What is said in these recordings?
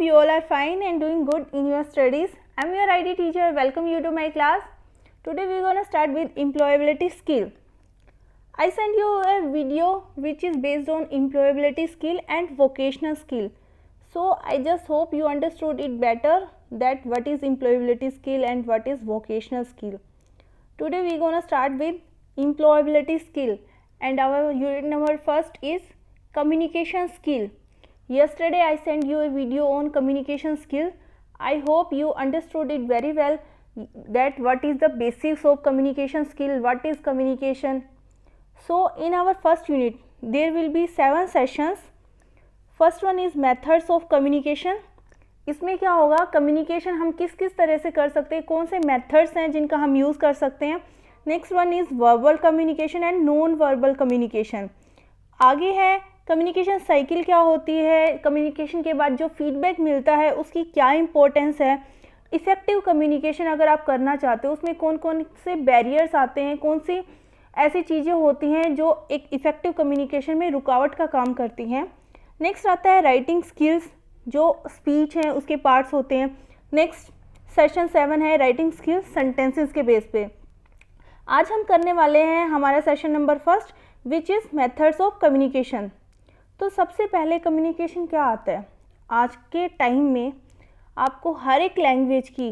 You all are fine and doing good in your studies. I'm your ID teacher. Welcome you to my class. Today we're going to start with employability skill. I sent you a video which is based on employability skill and vocational skill. So I just hope you understood it better, that what is employability skill and what is vocational skill. Today we're going to start with employability skill, and our unit number first is communication skill. Yesterday I sent you a video on communication skill. I hope you understood it very well, that what is the basics of communication skill, what is communication. So in our first unit there will be 7 sessions. First one is methods of communication. इसमें क्या होगा, communication हम किस किस तरह से कर सकते हैं, कौन से मेथड्स हैं जिनका हम यूज़ कर सकते हैं. Next one is verbal communication and non verbal communication. आगे है कम्युनिकेशन साइकिल क्या होती है, कम्युनिकेशन के बाद जो फीडबैक मिलता है उसकी क्या इंपॉर्टेंस है. इफ़ेक्टिव कम्युनिकेशन अगर आप करना चाहते हो उसमें कौन कौन से बैरियर्स आते हैं, कौन सी ऐसी चीज़ें होती हैं जो एक इफ़ेक्टिव कम्युनिकेशन में रुकावट का काम करती हैं. नेक्स्ट आता है राइटिंग स्किल्स, जो स्पीच हैं उसके पार्ट्स होते हैं. नेक्स्ट सेशन 7 है राइटिंग स्किल्स सेंटेंसेस के बेस पे. आज हम करने वाले हैं हमारा session number first which is methods of communication. तो सबसे पहले कम्युनिकेशन क्या आता है. आज के टाइम में आपको हर एक लैंग्वेज की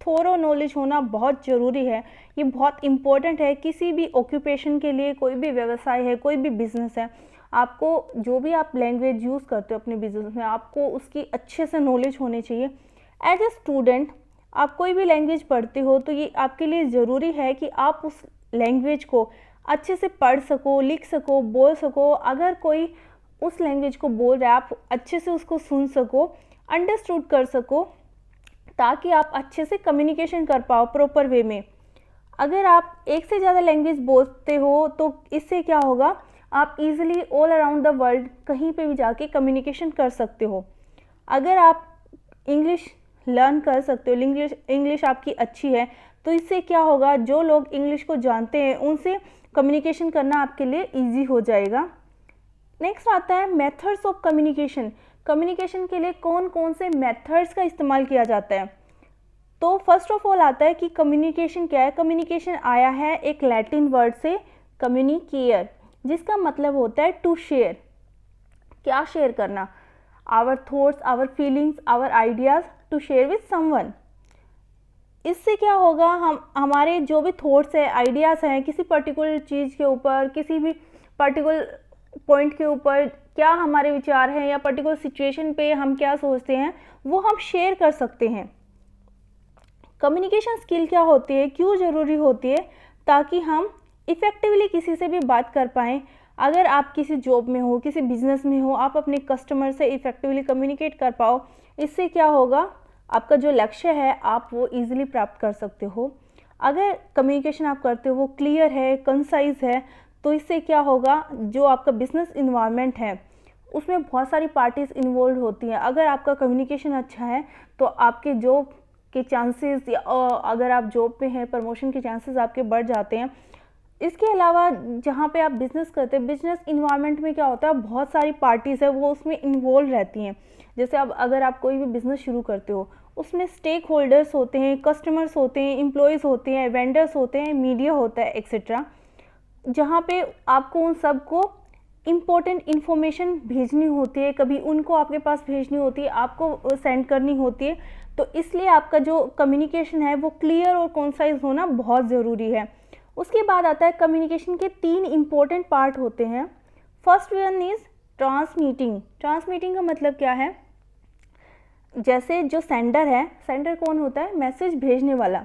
थोरो नॉलेज होना बहुत ज़रूरी है. ये बहुत इम्पोर्टेंट है किसी भी ऑक्यूपेशन के लिए, कोई भी व्यवसाय है, कोई भी बिजनेस है. आपको जो भी आप लैंग्वेज यूज़ करते हो अपने बिजनेस में, आपको उसकी अच्छे से नॉलेज होनी चाहिए. एज ए स्टूडेंट आप कोई भी लैंग्वेज पढ़ते हो तो ये आपके लिए ज़रूरी है कि आप उस लैंग्वेज को अच्छे से पढ़ सको, लिख सको, बोल सको. अगर कोई उस लैंग्वेज को बोल रहा है आप अच्छे से उसको सुन सको, अंडरस्टूड कर सको, ताकि आप अच्छे से कम्युनिकेशन कर पाओ प्रॉपर वे में. अगर आप एक से ज़्यादा लैंग्वेज बोलते हो तो इससे क्या होगा, आप easily all around the world कहीं पे भी जाके कम्युनिकेशन कर सकते हो. अगर आप इंग्लिश लर्न कर सकते हो, इंग्लिश आपकी अच्छी है, तो इससे क्या होगा, जो लोग इंग्लिश को जानते हैं उनसे कम्युनिकेशन करना आपके लिए इजी हो जाएगा. नेक्स्ट आता है मेथड्स ऑफ कम्युनिकेशन. कम्युनिकेशन के लिए कौन कौन से मेथड्स का इस्तेमाल किया जाता है. तो फर्स्ट ऑफ ऑल आता है कि कम्युनिकेशन क्या है. कम्युनिकेशन आया है एक लैटिन वर्ड से कम्युनिकेयर, जिसका मतलब होता है टू शेयर. क्या शेयर करना, our thoughts, our feelings, our ideas to share with someone. इससे क्या होगा, हम हमारे जो भी थॉट्स है, आइडियाज़ हैं किसी पर्टिकुलर चीज़ के ऊपर, किसी भी पर्टिकुलर पॉइंट के ऊपर, क्या हमारे विचार हैं या पर्टिकुलर सिचुएशन पे हम क्या सोचते हैं, वो हम शेयर कर सकते हैं. कम्युनिकेशन स्किल क्या होती है, क्यों ज़रूरी होती है, ताकि हम इफ़ेक्टिवली किसी से भी बात कर पाएँ. अगर आप किसी जॉब में हो, किसी बिजनेस में हो, आप अपने कस्टमर से इफ़ेक्टिवली कम्युनिकेट कर पाओ. इससे क्या होगा, आपका जो लक्ष्य है आप वो इजीली प्राप्त कर सकते हो. अगर कम्युनिकेशन आप करते हो वो क्लियर है, कंसाइज है, तो इससे क्या होगा, जो आपका बिजनेस इन्वायरमेंट है उसमें बहुत सारी पार्टीज़ इन्वॉल्व होती हैं. अगर आपका कम्युनिकेशन अच्छा है तो आपके जॉब के चांसेस, या अगर आप जॉब पे हैं, प्रमोशन के चांसेस आपके बढ़ जाते हैं. इसके अलावा जहाँ पे आप बिज़नेस करते हैं, बिजनेस इन्वायरमेंट में क्या होता है, बहुत सारी पार्टीज़ है वो उसमें इन्वॉल्व रहती हैं. जैसे अब अगर आप कोई भी बिज़नेस शुरू करते हो, उसमें स्टेक होल्डर्स होते हैं, कस्टमर्स होते हैं, एम्प्लॉयज़ होते हैं, वेंडर्स होते हैं, मीडिया होता है, एक्सेट्रा, जहाँ पे आपको उन सबको इम्पोर्टेंट इन्फॉर्मेशन भेजनी होती है. कभी उनको आपके पास भेजनी होती है, आपको सेंड करनी होती है. तो इसलिए आपका जो कम्युनिकेशन है वो क्लियर और कॉन्साइज होना बहुत ज़रूरी है. उसके बाद आता है कम्युनिकेशन के 3 इम्पोर्टेंट पार्ट होते हैं. First one is transmitting. Transmitting का मतलब क्या है, जैसे जो सेंडर है, सेंडर कौन होता है, मैसेज भेजने वाला.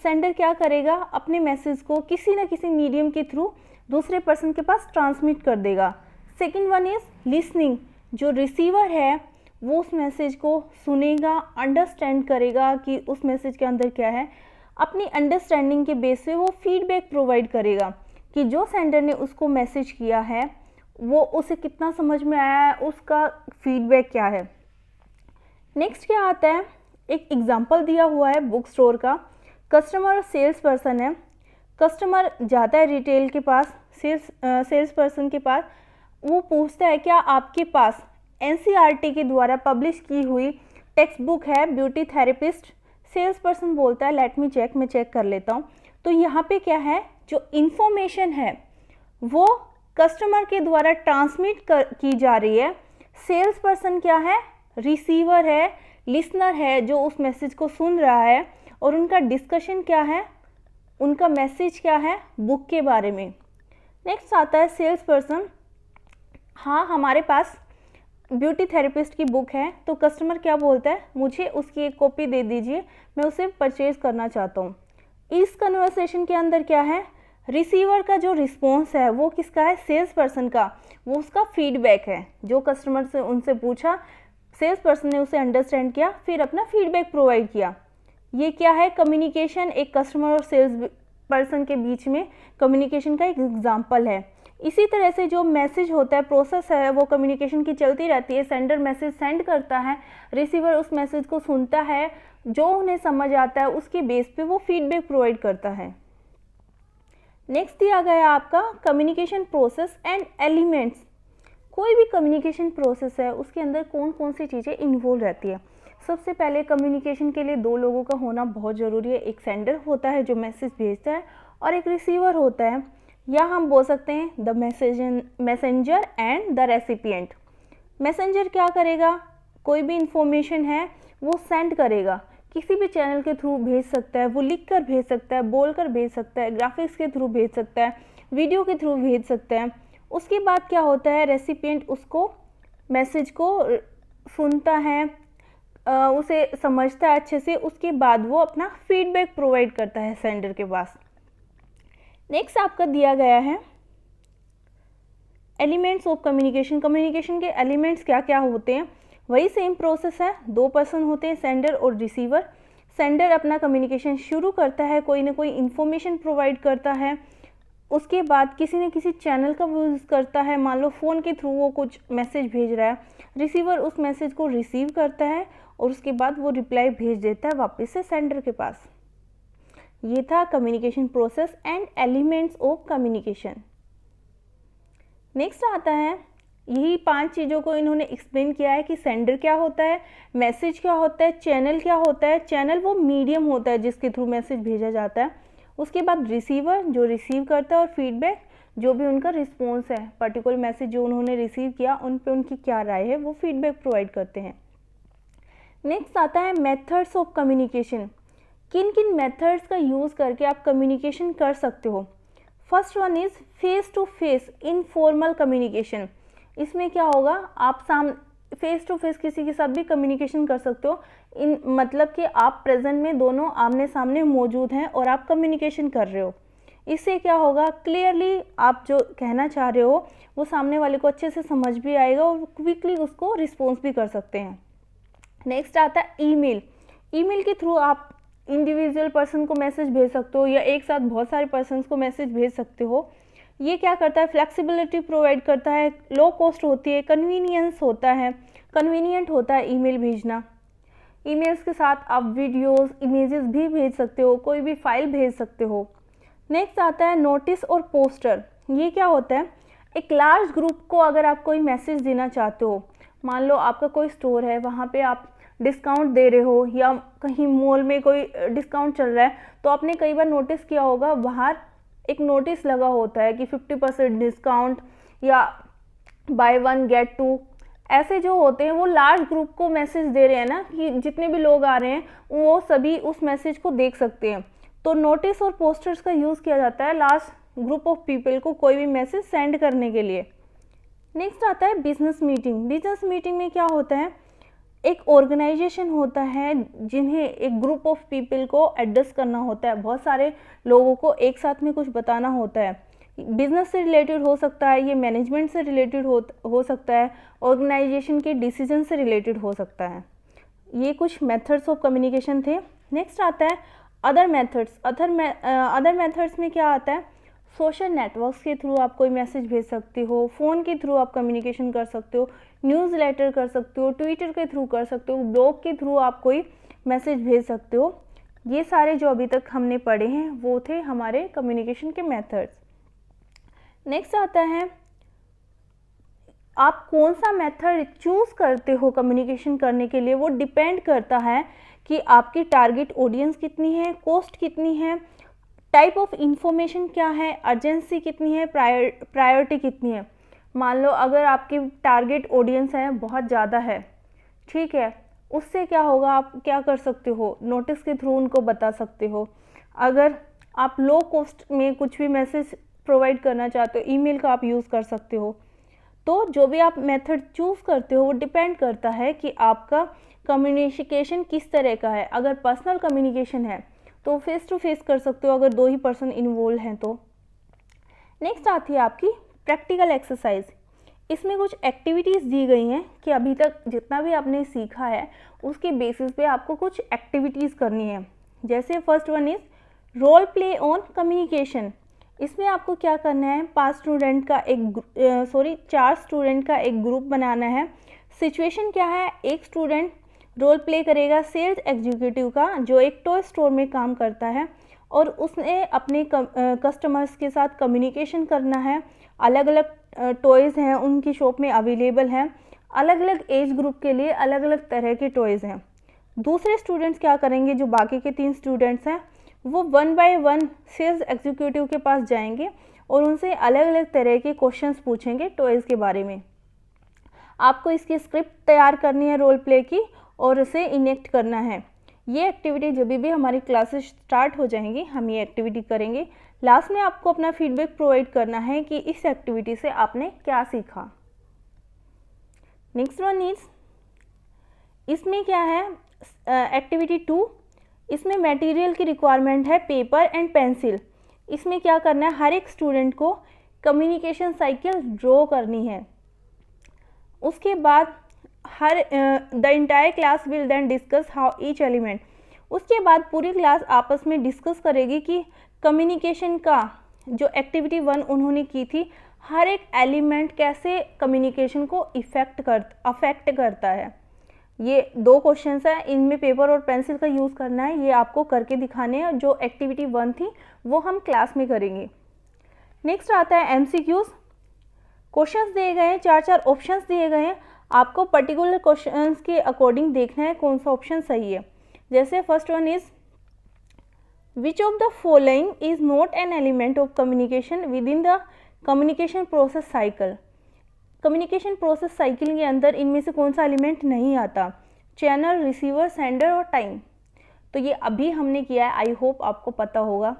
सेंडर क्या करेगा, अपने मैसेज को किसी न किसी मीडियम के थ्रू दूसरे पर्सन के पास ट्रांसमिट कर देगा. Second one is listening. जो रिसीवर है वो उस मैसेज को सुनेगा, अंडरस्टैंड करेगा कि उस मैसेज के अंदर क्या है. अपनी अंडरस्टैंडिंग के बेस पे वो फीडबैक प्रोवाइड करेगा कि जो सेंडर ने उसको मैसेज किया है वो उसे कितना समझ में आया है, उसका फीडबैक क्या है. नेक्स्ट क्या आता है, एक एग्जांपल दिया हुआ है बुक स्टोर का. कस्टमर और सेल्स पर्सन है. कस्टमर जाता है रिटेल के पास, सेल्स पर्सन के पास, वो पूछता है क्या आपके पास NCERT के द्वारा पब्लिश की हुई टेक्स्ट बुक है ब्यूटी थेरेपिस्ट। सेल्स पर्सन बोलता है लेट मी चेक, मैं चेक कर लेता हूँ। तो यहाँ पे क्या है, जो इन्फॉर्मेशन है वो कस्टमर के द्वारा ट्रांसमिट की जा रही है। सेल्स पर्सन क्या है, रिसीवर है, लिसनर है जो उस मैसेज को सुन रहा है, और उनका डिस्कशन क्या है, उनका मैसेज क्या है, बुक के बारे में। नेक्स्ट आता है सेल्स पर्सन, हाँ हमारे पास ब्यूटी थेरेपिस्ट की बुक है। तो कस्टमर क्या बोलता है, मुझे उसकी एक कॉपी दे दीजिए, मैं उसे परचेज करना चाहता हूँ। इस कन्वर्सेशन के अंदर क्या है, रिसीवर का जो रिस्पॉन्स है वो किसका है, सेल्स पर्सन का, वो उसका फीडबैक है। जो कस्टमर से उनसे पूछा, सेल्स पर्सन ने उसे अंडरस्टैंड किया, फिर अपना फीडबैक प्रोवाइड किया। ये क्या है, कम्युनिकेशन, एक कस्टमर और सेल्स पर्सन के बीच में कम्युनिकेशन का एक एग्जाम्पल है। इसी तरह से जो मैसेज होता है, प्रोसेस है, वो कम्युनिकेशन की चलती रहती है। सेंडर मैसेज सेंड करता है, रिसीवर उस मैसेज को सुनता है, जो उन्हें समझ आता है उसके बेस पे वो फीडबैक प्रोवाइड करता है। नेक्स्ट दिया गया है आपका कम्युनिकेशन प्रोसेस एंड एलिमेंट्स। कोई भी कम्युनिकेशन प्रोसेस है उसके अंदर कौन कौन सी चीज़ें इन्वॉल्व रहती है। सबसे पहले कम्युनिकेशन के लिए दो लोगों का होना बहुत ज़रूरी है। एक सेंडर होता है जो मैसेज भेजता है, और एक रिसीवर होता है, या हम बोल सकते हैं the messenger and the recipient. Messenger क्या करेगा, कोई भी इंफॉर्मेशन है वो सेंड करेगा, किसी भी चैनल के थ्रू भेज सकता है, वो लिख कर भेज सकता है, बोल कर भेज सकता है, ग्राफिक्स के थ्रू भेज सकता है, वीडियो के थ्रू भेज सकता है। उसके बाद क्या होता है, रेसिपिएंट उसको मैसेज को सुनता है, उसे समझता है अच्छे से, उसके बाद वो अपना फीडबैक प्रोवाइड करता है सेंडर के पास। नेक्स्ट आपका दिया गया है एलिमेंट्स ऑफ कम्युनिकेशन। कम्युनिकेशन के एलिमेंट्स क्या क्या होते हैं, वही सेम प्रोसेस है, दो पर्सन होते हैं, सेंडर और रिसीवर। सेंडर अपना कम्युनिकेशन शुरू करता है, कोई ना कोई इन्फॉर्मेशन प्रोवाइड करता है, उसके बाद किसी न किसी चैनल का यूज़ करता है, मान लो फ़ोन के थ्रू वो कुछ मैसेज भेज रहा है, रिसीवर उस मैसेज को रिसीव करता है और उसके बाद वो रिप्लाई भेज देता है वापस से सेंडर के पास। ये था communication process and elements of communication. Next आता है, यही 5 चीज़ों को इन्होंने एक्सप्लेन किया है कि सेंडर क्या होता है, मैसेज क्या होता है, चैनल क्या होता है। चैनल वो मीडियम होता है जिसके थ्रू मैसेज भेजा जाता है। उसके बाद रिसीवर जो रिसीव करता है, और फीडबैक जो भी उनका रिस्पॉन्स है, पर्टिकुलर मैसेज जो उन्होंने रिसीव किया उन पे उनकी क्या राय है, वो फीडबैक प्रोवाइड करते हैं। नेक्स्ट आता है मेथड्स ऑफ कम्युनिकेशन। किन किन मेथड्स का यूज़ करके आप कम्युनिकेशन कर सकते हो। First one is face to face informal communication. इसमें क्या होगा, आप फेस टू फेस किसी के साथ भी कम्युनिकेशन कर सकते हो, मतलब कि आप प्रेजेंट में दोनों आमने सामने मौजूद हैं और आप कम्युनिकेशन कर रहे हो। इससे क्या होगा, क्लियरली आप जो कहना चाह रहे हो वो सामने वाले को अच्छे से समझ भी आएगा और क्विकली उसको रिस्पॉन्स भी कर सकते हैं। नेक्स्ट आता है ईमेल। ईमेल के थ्रू आप इंडिविजुअल पर्सन को मैसेज भेज सकते हो, या एक साथ बहुत सारे पर्सन्स को मैसेज भेज सकते हो। ये क्या करता है, फ्लेक्सिबिलिटी प्रोवाइड करता है, लो कॉस्ट होती है, कन्वीनियंस होता है, कन्वीनियंट होता है ईमेल भेजना। ईमेल्स के साथ आप वीडियोस, इमेजेस भी भेज सकते हो, कोई भी फाइल भेज सकते हो। नेक्स्ट आता है नोटिस और पोस्टर। ये क्या होता है, एक लार्ज ग्रुप को अगर आप कोई मैसेज देना चाहते हो, मान लो आपका कोई स्टोर है, वहाँ पे आप डिस्काउंट दे रहे हो, या कहीं मॉल में कोई डिस्काउंट चल रहा है, तो आपने कई बार नोटिस किया होगा बाहर एक नोटिस लगा होता है कि 50% डिस्काउंट या बाय 1 गेट 2। ऐसे जो होते हैं वो लार्ज ग्रुप को मैसेज दे रहे हैं ना, कि जितने भी लोग आ रहे हैं वो सभी उस मैसेज को देख सकते हैं। तो नोटिस और पोस्टर्स का यूज़ किया जाता है लार्ज ग्रुप ऑफ पीपल को कोई भी मैसेज सेंड करने के लिए। नेक्स्ट आता है बिजनेस मीटिंग। बिजनेस मीटिंग में क्या होता है, एक ऑर्गेनाइजेशन होता है जिन्हें एक ग्रुप ऑफ पीपल को एड्रेस करना होता है, बहुत सारे लोगों को एक साथ में कुछ बताना होता है। बिजनेस से रिलेटेड हो सकता है, ये मैनेजमेंट से रिलेटेड हो सकता है, ऑर्गेनाइजेशन के डिसीजन से रिलेटेड हो सकता है। ये कुछ मेथड्स ऑफ कम्युनिकेशन थे। नेक्स्ट आता है अदर मेथड्स। अदर मेथड्स में क्या आता है, सोशल नेटवर्क्स के थ्रू आप कोई मैसेज भेज सकते हो, फ़ोन के थ्रू आप कम्युनिकेशन कर सकते हो, न्यूज़ लेटर कर सकते हो, ट्विटर के थ्रू कर सकते हो, ब्लॉग के थ्रू आप कोई मैसेज भेज सकते हो। ये सारे जो अभी तक हमने पढ़े हैं वो थे हमारे कम्युनिकेशन के मेथड्स। नेक्स्ट आता है आप कौन सा मेथड चूज़ करते हो कम्युनिकेशन करने के लिए, वो डिपेंड करता है कि आपकी टारगेट ऑडियंस कितनी है, कॉस्ट कितनी है, टाइप ऑफ इंफॉर्मेशन क्या है, अर्जेंसी कितनी है, प्रायोरिटी कितनी है। मान लो अगर आपकी टारगेट ऑडियंस है बहुत ज़्यादा है, ठीक है, उससे क्या होगा, आप क्या कर सकते हो, नोटिस के थ्रू उनको बता सकते हो। अगर आप लो कॉस्ट में कुछ भी मैसेज प्रोवाइड करना चाहते हो, ईमेल का आप यूज़ कर सकते हो। तो जो भी आप मेथड चूज़ करते हो वो डिपेंड करता है कि आपका कम्युनिकेशन किस तरह का है। अगर पर्सनल कम्युनिकेशन है तो फेस टू फेस कर सकते हो, अगर 2 ही पर्सन इन्वॉल्व हैं तो। नेक्स्ट आती है आपकी प्रैक्टिकल एक्सरसाइज। इसमें कुछ एक्टिविटीज़ दी गई हैं कि अभी तक जितना भी आपने सीखा है उसके बेसिस पे आपको कुछ एक्टिविटीज़ करनी है। जैसे first one is role play on communication. इसमें आपको क्या करना है, 4 स्टूडेंट का एक ग्रुप बनाना है। सिचुएशन क्या है, एक स्टूडेंट रोल प्ले करेगा सेल्स एग्जीक्यूटिव का, जो एक टॉय स्टोर में काम करता है और उसने अपने कस्टमर्स के साथ कम्युनिकेशन करना है। अलग अलग टॉयज़ हैं उनकी शॉप में अवेलेबल हैं, अलग अलग एज ग्रुप के लिए अलग अलग तरह के टॉयज़ हैं। दूसरे स्टूडेंट्स क्या करेंगे, जो बाकी के 3 स्टूडेंट्स हैं, वो 1 बाय 1 सेल्स एग्जीक्यूटिव के पास जाएंगे और उनसे अलग अलग तरह के क्वेश्चंस पूछेंगे टॉयज़ के बारे में। आपको इसकी स्क्रिप्ट तैयार करनी है रोल प्ले की और उसे इनेक्ट करना है। ये एक्टिविटी जब भी हमारी क्लासेस स्टार्ट हो जाएंगी हम ये एक्टिविटी करेंगे। लास्ट में आपको अपना फीडबैक प्रोवाइड करना है कि इस एक्टिविटी से आपने क्या सीखा। नेक्स्ट वन इज, इसमें क्या है, एक्टिविटी 2। इसमें मटेरियल की रिक्वायरमेंट है पेपर एंड पेंसिल। इसमें क्या करना है, हर एक स्टूडेंट को कम्युनिकेशन साइकिल ड्रॉ करनी है। उसके बाद the entire class will then discuss how each element. उसके बाद पूरी क्लास आपस में डिस्कस करेगी कि कम्युनिकेशन का जो एक्टिविटी 1 उन्होंने की थी, हर एक एलिमेंट कैसे कम्युनिकेशन को अफेक्ट करता है। ये 2 क्वेश्चंस हैं, इनमें पेपर और पेंसिल का यूज़ करना है, ये आपको करके दिखाने हैं। जो एक्टिविटी 1 थी वो हम क्लास में करेंगे। नेक्स्ट आता है एमसीक्यूज़। क्वेश्चंस दिए गए हैं, 4 ऑप्शंस दिए गए हैं, आपको पर्टिकुलर क्वेश्चंस के अकॉर्डिंग देखना है कौन सा ऑप्शन सही है। जैसे first one is, which of the following is not an element of communication with in the communication process cycle. Communication process cycle के अंदर इनमें से कौन सा एलिमेंट नहीं आता, चैनल, रिसीवर, सेंडर और टाइम। तो ये अभी हमने किया है, आई होप आपको पता होगा,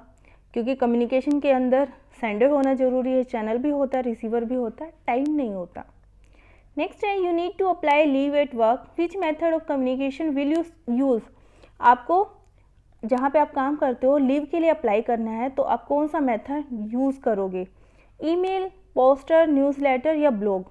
क्योंकि कम्युनिकेशन के अंदर सेंडर होना जरूरी है, चैनल भी होता है, रिसीवर भी होता है, टाइम नहीं होता। नेक्स्ट है, you need to apply leave at work, which method of communication will you use. आपको जहाँ पे आप काम करते हो लीव के लिए अप्लाई करना है तो आप कौन सा मेथड यूज़ करोगे, ईमेल, पोस्टर, न्यूज़लेटर या ब्लॉग।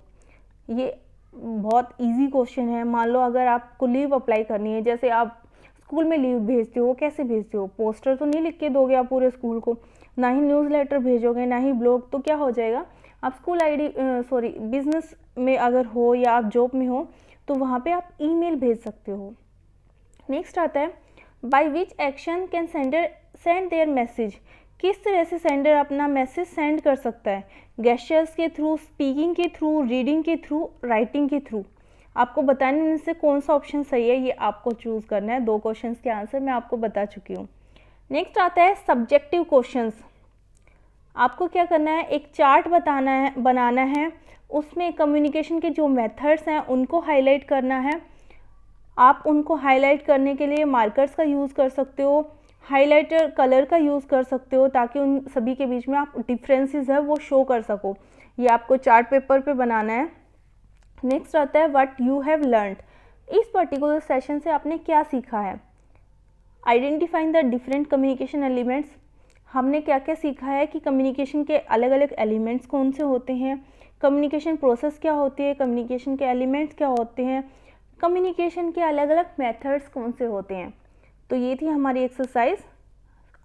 ये बहुत इजी क्वेश्चन है। मान लो अगर आपको लीव अप्लाई करनी है, जैसे आप स्कूल में लीव भेजते हो, कैसे भेजते हो, पोस्टर तो नहीं लिख के दोगे आप पूरे स्कूल को, ना ही न्यूज़लेटर भेजोगे, ना ही ब्लॉग, तो क्या हो जाएगा, आप स्कूल बिजनेस में अगर हो या आप जॉब में हो तो वहाँ पे आप ईमेल भेज सकते हो। नेक्स्ट आता है, by which action can sender send their message. किस तरह से सेंडर अपना मैसेज सेंड कर सकता है, गेस्चर्स के थ्रू, स्पीकिंग के थ्रू, रीडिंग के थ्रू, राइटिंग के थ्रू। आपको बताने में से कौन सा ऑप्शन सही है ये आपको चूज़ करना है। 2 क्वेश्चंस के आंसर मैं आपको बता चुकी हूँ। नेक्स्ट आता है सब्जेक्टिव क्वेश्चंस। आपको क्या करना है, एक चार्ट बनाना है, उसमें कम्युनिकेशन के जो मेथड्स हैं उनको हाईलाइट करना है। आप उनको हाईलाइट करने के लिए मार्कर्स का यूज़ कर सकते हो, हाइलाइटर कलर का यूज़ कर सकते हो, ताकि उन सभी के बीच में आप डिफरेंसेस है वो शो कर सको। ये आपको चार्ट पेपर पे बनाना है। नेक्स्ट आता है व्हाट यू हैव लर्नड। इस पर्टिकुलर सेशन से आपने क्या सीखा है। Identifying the different communication elements. हमने क्या क्या सीखा है कि कम्युनिकेशन के अलग अलग एलिमेंट्स कौन से होते हैं, कम्युनिकेशन प्रोसेस क्या होती है, कम्युनिकेशन के एलिमेंट्स क्या होते हैं, कम्युनिकेशन के अलग अलग मेथड्स कौन से होते हैं। तो ये थी हमारी एक्सरसाइज।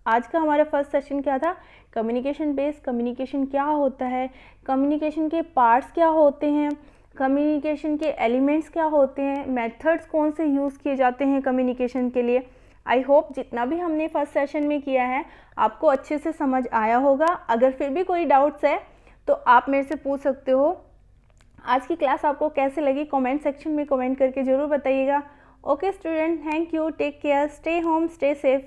आज का हमारा फर्स्ट सेशन क्या था, कम्युनिकेशन बेस्ड। कम्युनिकेशन क्या होता है, कम्युनिकेशन के पार्ट्स क्या होते हैं, कम्युनिकेशन के एलिमेंट्स क्या होते हैं, मेथड्स कौन से यूज़ किए जाते हैं कम्युनिकेशन के लिए। आई होप जितना भी हमने फर्स्ट सेशन में किया है आपको अच्छे से समझ आया होगा। अगर फिर भी कोई डाउट्स है तो आप मेरे से पूछ सकते हो। आज की क्लास आपको कैसे लगी कमेंट सेक्शन में कमेंट करके ज़रूर बताइएगा। Okay student, thank you, take care, stay home, stay safe.